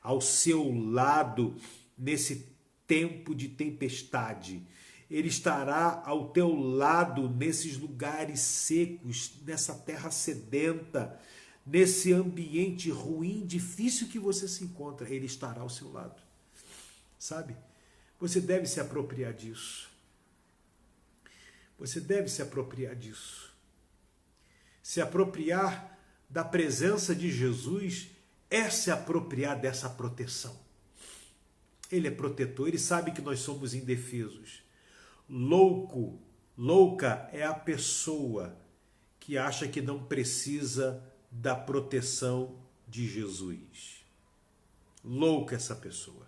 ao seu lado nesse tempo de tempestade, ele estará ao teu lado nesses lugares secos, nessa terra sedenta, nesse ambiente ruim, difícil que você se encontra, ele estará ao seu lado, sabe? Você deve se apropriar disso. Você deve se apropriar disso. Se apropriar da presença de Jesus é se apropriar dessa proteção. Ele é protetor, ele sabe que nós somos indefesos. Louca é a pessoa que acha que não precisa da proteção de Jesus. Louca essa pessoa.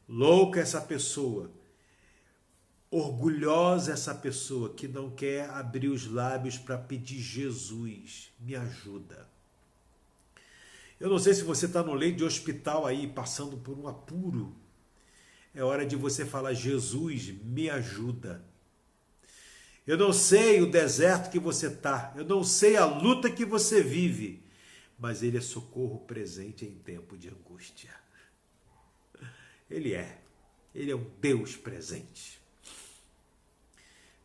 Louca essa pessoa Orgulhosa essa pessoa que não quer abrir os lábios para pedir: Jesus, me ajuda. Eu não sei se você está no leito de hospital aí, passando por um apuro. É hora de você falar: Jesus, me ajuda. Eu não sei o deserto que você está, eu não sei a luta que você vive, mas Ele é socorro presente em tempo de angústia. Ele é um Deus presente.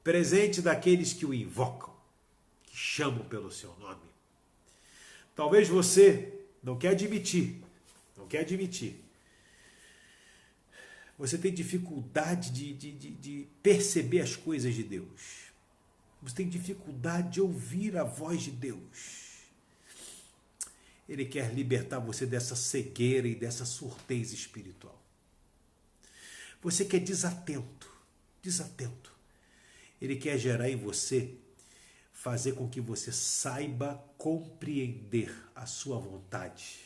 Presente daqueles que o invocam, que chamam pelo seu nome. Talvez você não quer admitir. Você tem dificuldade de perceber as coisas de Deus. Você tem dificuldade de ouvir a voz de Deus. Ele quer libertar você dessa cegueira e dessa surdez espiritual. Você que é desatento. Ele quer gerar em você, fazer com que você saiba compreender a sua vontade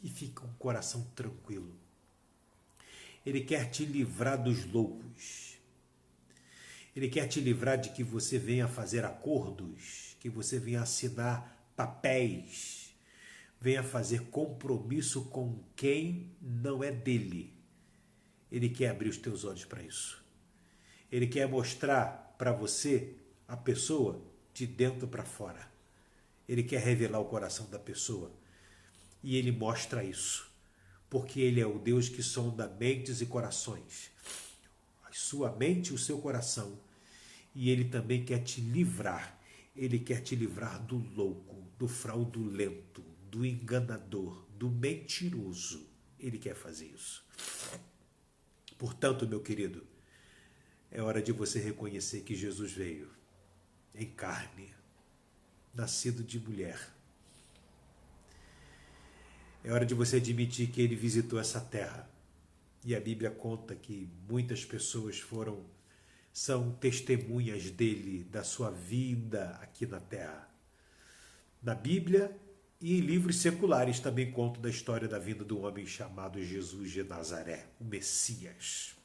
e fique com o coração tranquilo. Ele quer te livrar dos loucos. Ele quer te livrar de que você venha fazer acordos, que você venha assinar papéis, venha fazer compromisso com quem não é dele. Ele quer abrir os teus olhos para isso. Ele quer mostrar para você a pessoa de dentro para fora. Ele quer revelar o coração da pessoa. E ele mostra isso. Porque ele é o Deus que sonda mentes e corações. A sua mente e o seu coração. E ele também quer te livrar. Ele quer te livrar do louco, do fraudulento, do enganador, do mentiroso. Ele quer fazer isso. Portanto, meu querido, é hora de você reconhecer que Jesus veio em carne, nascido de mulher. É hora de você admitir que ele visitou essa terra. E a Bíblia conta que muitas pessoas são testemunhas dele, da sua vida aqui na terra. Na Bíblia e em livros seculares também contam da história da vinda do homem chamado Jesus de Nazaré, o Messias.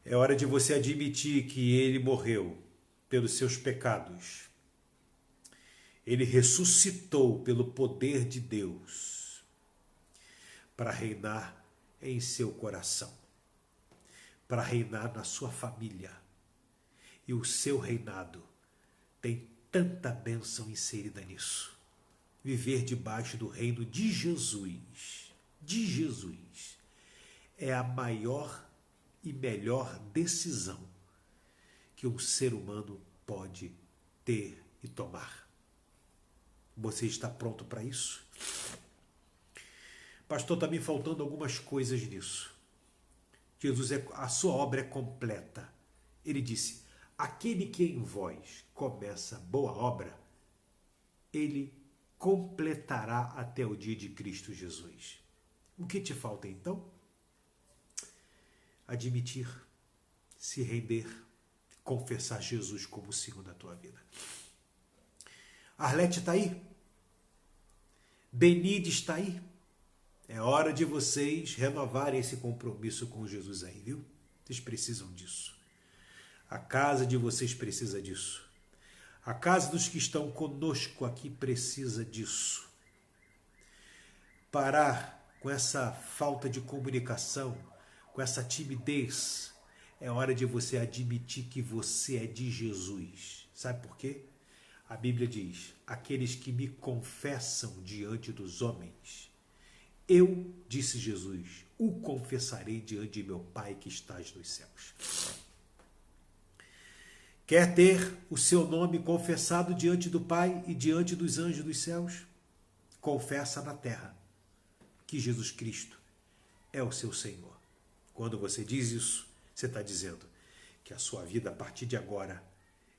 É hora de você admitir que ele morreu pelos seus pecados. Ele ressuscitou pelo poder de Deus para reinar em seu coração, para reinar na sua família. E o seu reinado tem tanta bênção inserida nisso. Viver debaixo do reino de Jesus, é a maior e melhor decisão que um ser humano pode ter e tomar. Você está pronto para isso? Pastor, está me faltando algumas coisas nisso. Jesus, a sua obra é completa. Ele disse: aquele que em vós começa boa obra, ele completará até o dia de Cristo Jesus. O que te falta então? Admitir, se render, confessar Jesus como o Senhor da tua vida. Arlete está aí? Benide está aí? É hora de vocês renovarem esse compromisso com Jesus aí, viu? Vocês precisam disso. A casa de vocês precisa disso. A casa dos que estão conosco aqui precisa disso. Parar com essa falta de comunicação, com essa timidez. É hora de você admitir que você é de Jesus. Sabe por quê? A Bíblia diz: aqueles que me confessam diante dos homens, eu, disse Jesus, o confessarei diante de meu Pai que estás nos céus. Quer ter o seu nome confessado diante do Pai e diante dos anjos dos céus? Confessa na terra que Jesus Cristo é o seu Senhor. Quando você diz isso, você está dizendo que a sua vida a partir de agora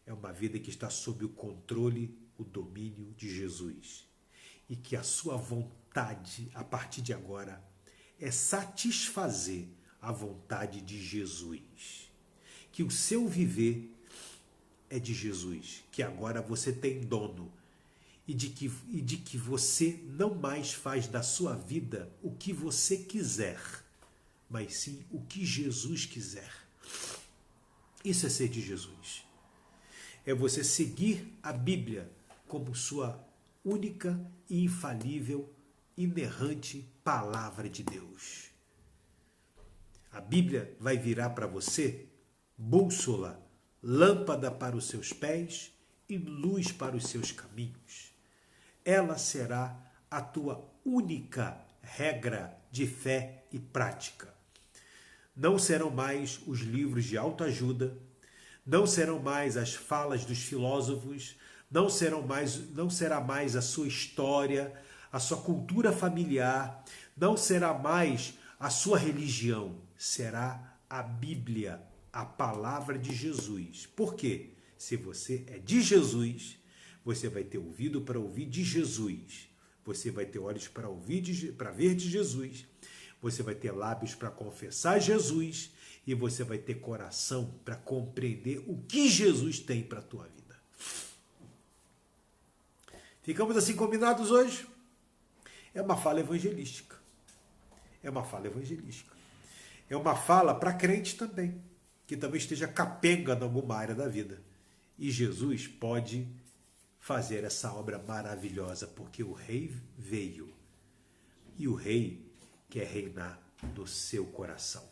é uma vida que está sob o controle, o domínio de Jesus. E que a sua vontade, a partir de agora, é satisfazer a vontade de Jesus. Que o seu viver é de Jesus. Que agora você tem dono. E de que você não mais faz da sua vida o que você quiser. mas sim o que Jesus quiser. Isso é ser de Jesus. É você seguir a Bíblia como sua única e infalível, inerrante palavra de Deus. A Bíblia vai virar para você bússola, lâmpada para os seus pés e luz para os seus caminhos. Ela será a tua única regra de fé e prática. Não serão mais os livros de autoajuda, não serão mais as falas dos filósofos, não será mais a sua história, a sua cultura familiar, não será mais a sua religião, será a Bíblia, a palavra de Jesus. Por quê? Se você é de Jesus, você vai ter ouvido para ouvir de Jesus, você vai ter olhos para ver de Jesus, você vai ter lábios para confessar Jesus e você vai ter coração para compreender o que Jesus tem para a tua vida. Ficamos assim combinados hoje? É uma fala evangelística. É uma fala evangelística. É uma fala para crente também, que talvez esteja capenga em alguma área da vida. E Jesus pode fazer essa obra maravilhosa, porque o rei veio. E o rei quer reinar no seu coração.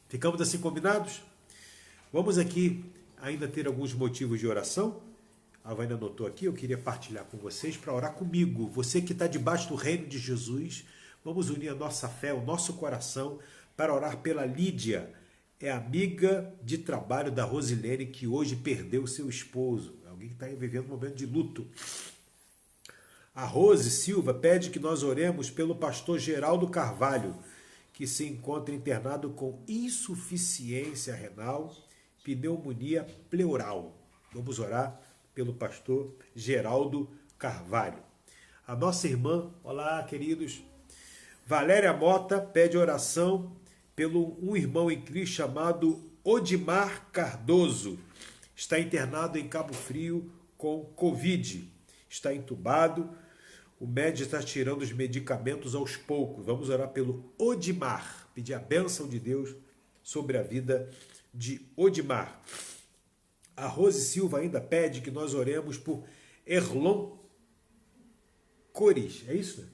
Ficamos assim combinados? Vamos aqui ainda ter alguns motivos de oração. A Vaina anotou aqui, eu queria partilhar com vocês para orar comigo. Você que está debaixo do reino de Jesus, vamos unir a nossa fé, o nosso coração, para orar pela Lídia. É amiga de trabalho da Rosilene, que hoje perdeu seu esposo. Alguém que está vivendo um momento de luto. A Rose Silva pede que nós oremos pelo pastor Geraldo Carvalho, que se encontra internado com insuficiência renal, pneumonia pleural. Vamos orar pelo pastor Geraldo Carvalho. A nossa irmã, olá queridos, Valéria Mota pede oração pelo um irmão em Cristo chamado Odimar Cardoso. Está internado em Cabo Frio com Covid. Está entubado. O médico está tirando os medicamentos aos poucos. Vamos orar pelo Odimar. Pedir a bênção de Deus sobre a vida de Odimar. A Rose Silva ainda pede que nós oremos por Erlon Cores. É isso?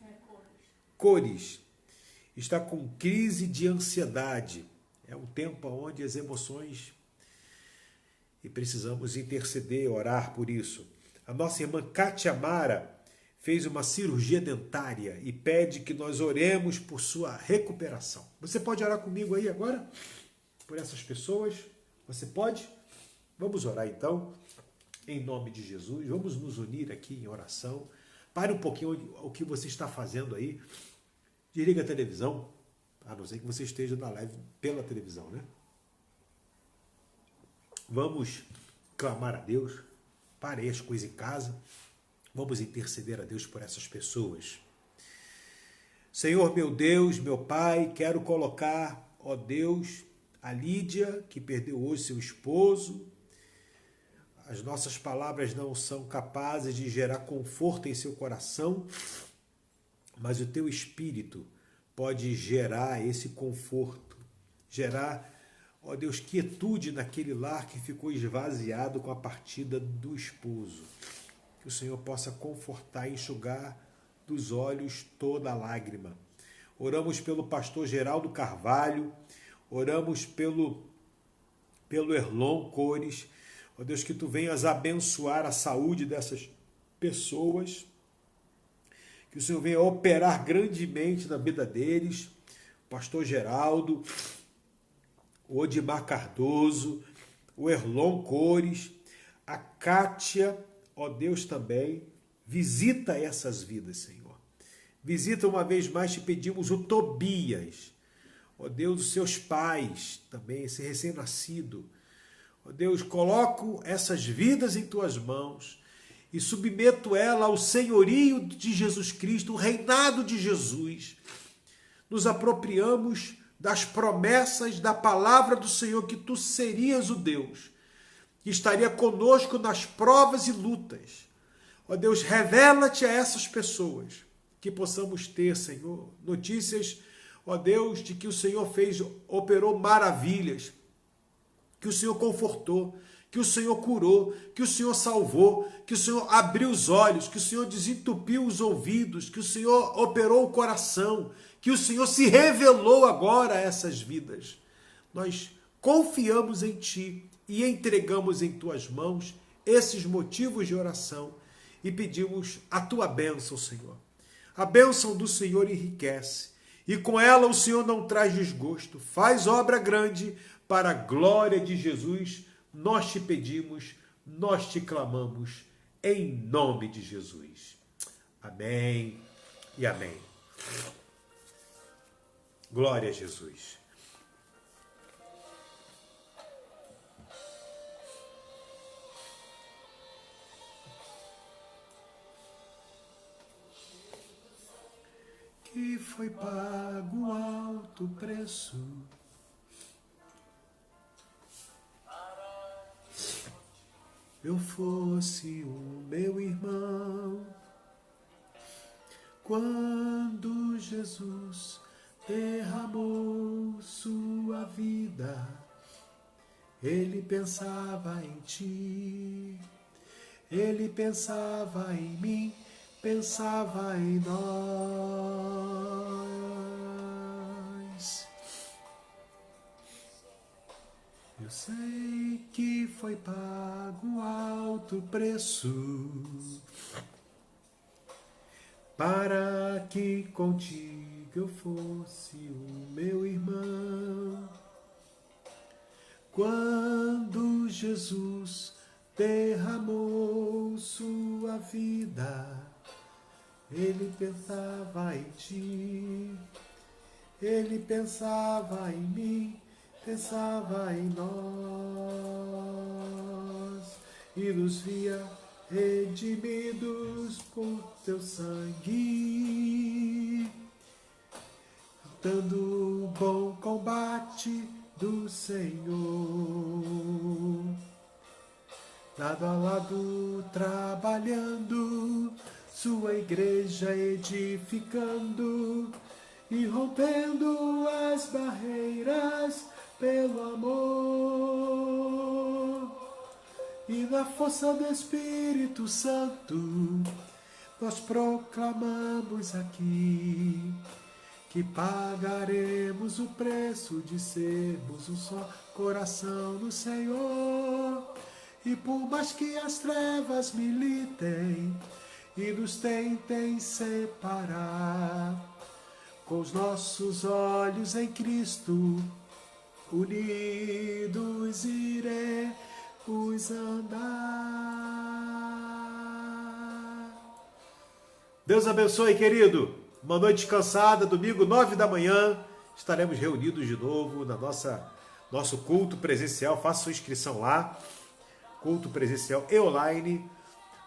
Cores. Está com crise de ansiedade. É um tempo onde as emoções... E precisamos interceder, orar por isso. A nossa irmã Kátia Mara fez uma cirurgia dentária e pede que nós oremos por sua recuperação. Você pode orar comigo aí agora? Por essas pessoas? Você pode? Vamos orar então, em nome de Jesus. Vamos nos unir aqui em oração. Pare um pouquinho o que você está fazendo aí. Desliga a televisão, a não ser que você esteja na live pela televisão, né? Vamos clamar a Deus. Pare as coisas em casa. Vamos interceder a Deus por essas pessoas. Senhor, meu Deus, meu Pai, quero colocar, ó Deus, a Lídia, que perdeu hoje seu esposo. As nossas palavras não são capazes de gerar conforto em seu coração, mas o teu Espírito pode gerar esse conforto, gerar, ó Deus, quietude naquele lar que ficou esvaziado com a partida do esposo. Que o Senhor possa confortar e enxugar dos olhos toda a lágrima. Oramos pelo pastor Geraldo Carvalho, oramos pelo Erlon Cores. Ó Deus, que tu venhas abençoar a saúde dessas pessoas, que o Senhor venha operar grandemente na vida deles, o pastor Geraldo, o Odimar Cardoso, o Erlon Cores, a Kátia, ó Deus também, visita essas vidas, Senhor. Visita uma vez mais, te pedimos, o Tobias, ó Deus, os seus pais também, esse recém-nascido. Ó Deus, coloco essas vidas em tuas mãos e submeto ela ao senhorio de Jesus Cristo, o reinado de Jesus. Nos apropriamos das promessas da palavra do Senhor, que tu serias o Deus que estaria conosco nas provas e lutas. Ó Deus, revela-te a essas pessoas, que possamos ter, Senhor, notícias, ó Deus, de que o Senhor operou maravilhas, que o Senhor confortou, que o Senhor curou, que o Senhor salvou, que o Senhor abriu os olhos, que o Senhor desentupiu os ouvidos, que o Senhor operou o coração, que o Senhor se revelou agora a essas vidas. Nós confiamos em Ti e entregamos em Tuas mãos esses motivos de oração e pedimos a Tua bênção, Senhor. A bênção do Senhor enriquece e com ela o Senhor não traz desgosto. Faz obra grande para a glória de Jesus. Nós te pedimos, nós te clamamos, em nome de Jesus. Amém e amém. Glória a Jesus. Que foi pago alto preço eu fosse o meu irmão, quando Jesus derramou sua vida, ele pensava em ti, ele pensava em mim, pensava em nós. Eu sei que foi pago alto preço para que contigo eu fosse o meu irmão. Quando Jesus derramou sua vida, ele pensava em ti, ele pensava em mim, pensava em nós e nos via redimidos por teu sangue, lutando o bom combate do Senhor, lado a lado trabalhando, sua igreja edificando e rompendo as barreiras pelo amor. E na força do Espírito Santo nós proclamamos aqui que pagaremos o preço de sermos um só coração no Senhor. E por mais que as trevas militem e nos tentem separar, com os nossos olhos em Cristo, unidos iremos andar. Deus abençoe, querido. Uma noite descansada, domingo 9 da manhã, estaremos reunidos de novo na nosso culto presencial. Faça sua inscrição lá, culto presencial e online,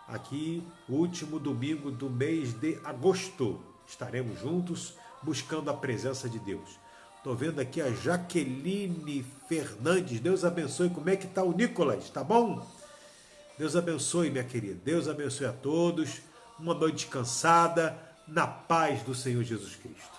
aqui, último domingo do mês de agosto. Estaremos juntos, buscando a presença de Deus. Estou vendo aqui a Jaqueline Fernandes. Deus abençoe. Como é que está o Nicolas? Tá bom? Deus abençoe, minha querida. Deus abençoe a todos. Uma noite descansada, na paz do Senhor Jesus Cristo.